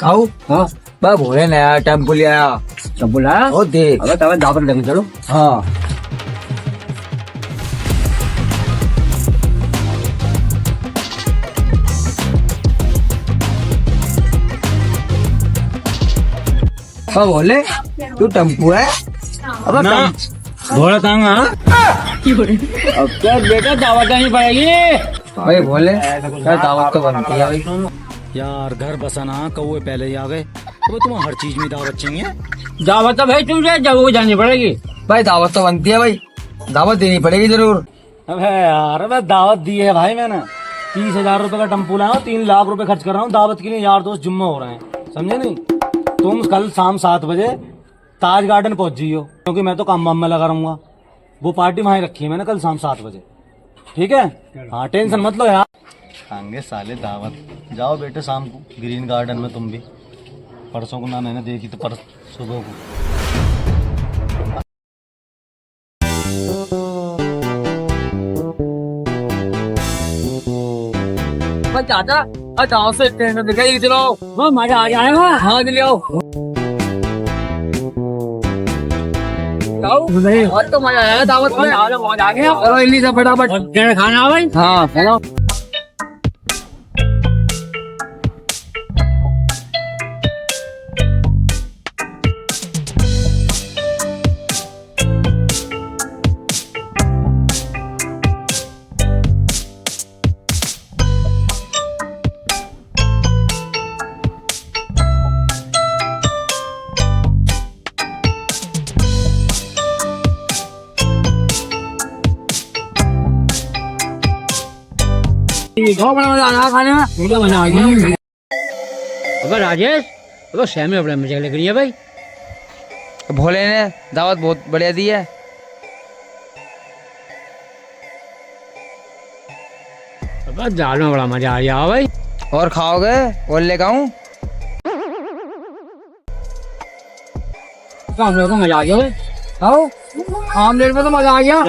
खाऊ हाँ बस भोले नया टेम्पो ले आया। टेम्पो लाया? ओ देख अबे तब दावत लेके चलो। हाँ हाँ भोले तू टेम्पो है अब ना घोड़ा तांगा। अब क्या बेटा दावत देनी पड़ेगी। भाई भोले क्या दावत तो बनती है भाई। यार घर बसाना कौवे पहले ही आ गए। तो तुम्हें हर चीज में दावत चाहिए। दावत तो भाई तुमसे जगह को जानी पड़ेगी। भाई दावत तो बनती है भाई, दावत देनी पड़ेगी जरूर। अबे यार अबे दावत दी है भाई मैंने 30,000 रुपए का टेम्पो लाया हूँ, 3 लाख रुपए खर्च कर रहा हूँ दावत के लिए। यार दोस्त जुम्मा हो रहे हैं समझे नहीं। तुम कल शाम 7 बजे ताज गार्डन पहुंच जाइयो, क्योंकि मैं तो काम वाम में लगा रहूंगा। वो पार्टी वहीं रखी है मैंने कल शाम 7 बजे, ठीक है। हाँ टेंशन मत लो यार। खाएंगे साले दावत। जाओ बेटे शाम को ग्रीन गार्डन में तुम भी। परसों को ना मैंने देखी तो पर सुबह को। चाचा गाँव से ट्रेन दिखाई चलो। वो मजा आ जाएगा। हाँ दिलियो और तो मजा आया दावत में। मजा आ गया। चलो इन्हीं से फटाफट और खाना भाई। हाँ चलो। बहुत बड़ा मजा आ रहा खाने में। मुझे मजा आ गया। अबे राजेश अबे सैम अपने मजा लग रही है भाई। भोले ने दावत बहुत बढ़िया दी है। अबे दाल में बड़ा मजा आ गया भाई। और खाओगे और लेकर आऊं? हम लोगों को मजा आ गया भाई। आओ आमलेट में तो मजा आ गया। और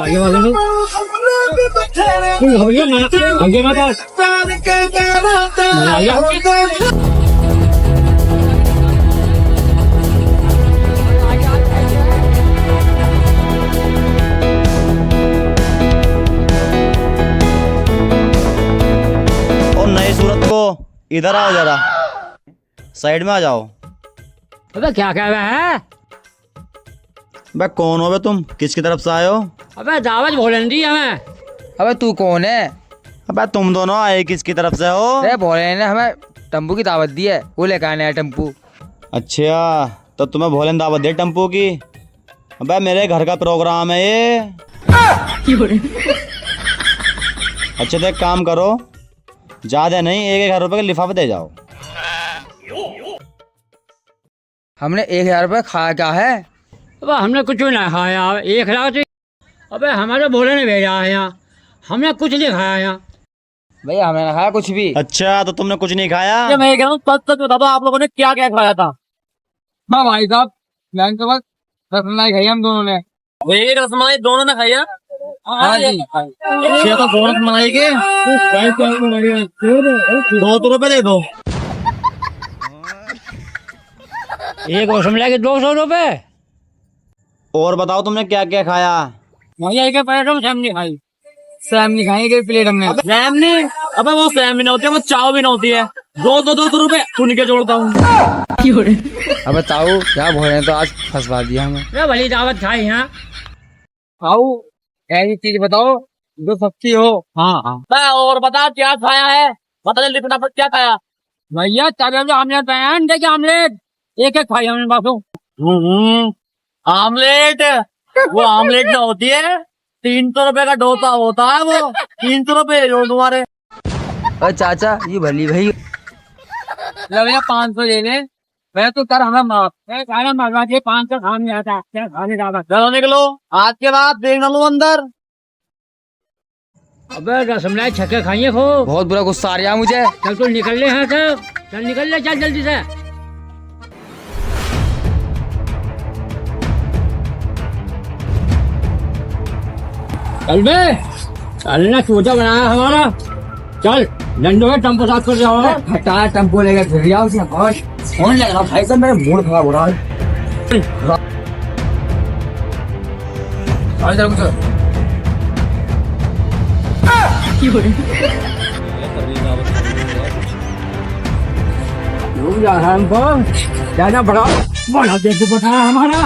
नई सूरत को इधर आओ जरा, साइड में आ जाओ। अबे क्या कह रहा है? बे कौन हो बे तुम, किसकी तरफ से आए हो? अबे दावत भोलन दी हमें। अबे तू कौन है? अबे तुम दोनों आए किसकी तरफ से हो? अरे भोले ने हमें टेम्पू की दावत दी है, वो लेकर आने आया टेम्पू। अच्छा तो तुम्हें भोले ने दावत दे टेम्पो की? अबे मेरे घर का प्रोग्राम है ये। अच्छा तो एक काम करो, ज्यादा नहीं 1,000 रुपए का लिफाफा दे जाओ। हमने 1,000 रुपये खाया क्या है? अबे हमने कुछ भी नहीं खाया। 1,00,000। अबे हमारे भोले ने भेजा है यहाँ, हमने कुछ नहीं खाया यहाँ। भैया हमने ना खाया कुछ भी। अच्छा तो तुमने कुछ नहीं खाया? मैं कह रहा हूँ सच बता दो आप लोगों ने क्या क्या खाया था। हाँ भाई साहब बैंक के बाद रसमलाई खाई हम दोनों ने। वही रसमलाई दोनों ने खाया। हाँ जी ये तो बोनस मनाई के 200 रुपए दे दो। एक रसमलाई के 200 रुपए। और बताओ तुमने क्या क्या खाया? भैया के पैसे सैम नहीं खाई। सैम नहीं खाएंगे प्लेट हमने। सैम नहीं, अबे वो सैम भी नहीं होती है, वो चाव भी नहीं होती है। 200 रुपए सुन के जोड़ता हूँ। अब बताओ क्या भोले ने तो आज फंसवा दिया हमें। मैं भली दावत खाई यहाँ। आओ ऐसी चीज बताओ जो सस्ती हो। हाँ और बता क्या खाया है, बता जल्दी फटाफट क्या खाया। भैया चार आमलेट अंडे के आमलेट एक एक खाई हमने बासु। आमलेट, वो आमलेट ना होती है, 300 रुपए का डोसा होता है वो। 300 रुपए जो तुम्हारे। अरे चाचा ये भली भाई भैया 500 ले ले। मैं तो कर हमें माफ खाना मांगवा के 500 खाने आता क्या खाने जाता। चलो निकलो, आज के बाद देखना लो अंदर। अबे रसमलाई छक्के खाइए खो। बहुत बुरा गुस्सा आ रहा है मुझे। चल तू निकल ले यहाँ से, चल निकल ले, चल जल्दी से। चल बे, चलना चूचा बनाया हमारा। चल डंडो में टेम्पो साफ कर जाओ। हटा टेम्पो लेकर फिर जाओ। फोन लग रहा भाई साहब, मेरा मूड खराब हो रहा है। आ जा कुछ जा रहा है हमको, जाना बड़ा बड़ा देख बता हमारा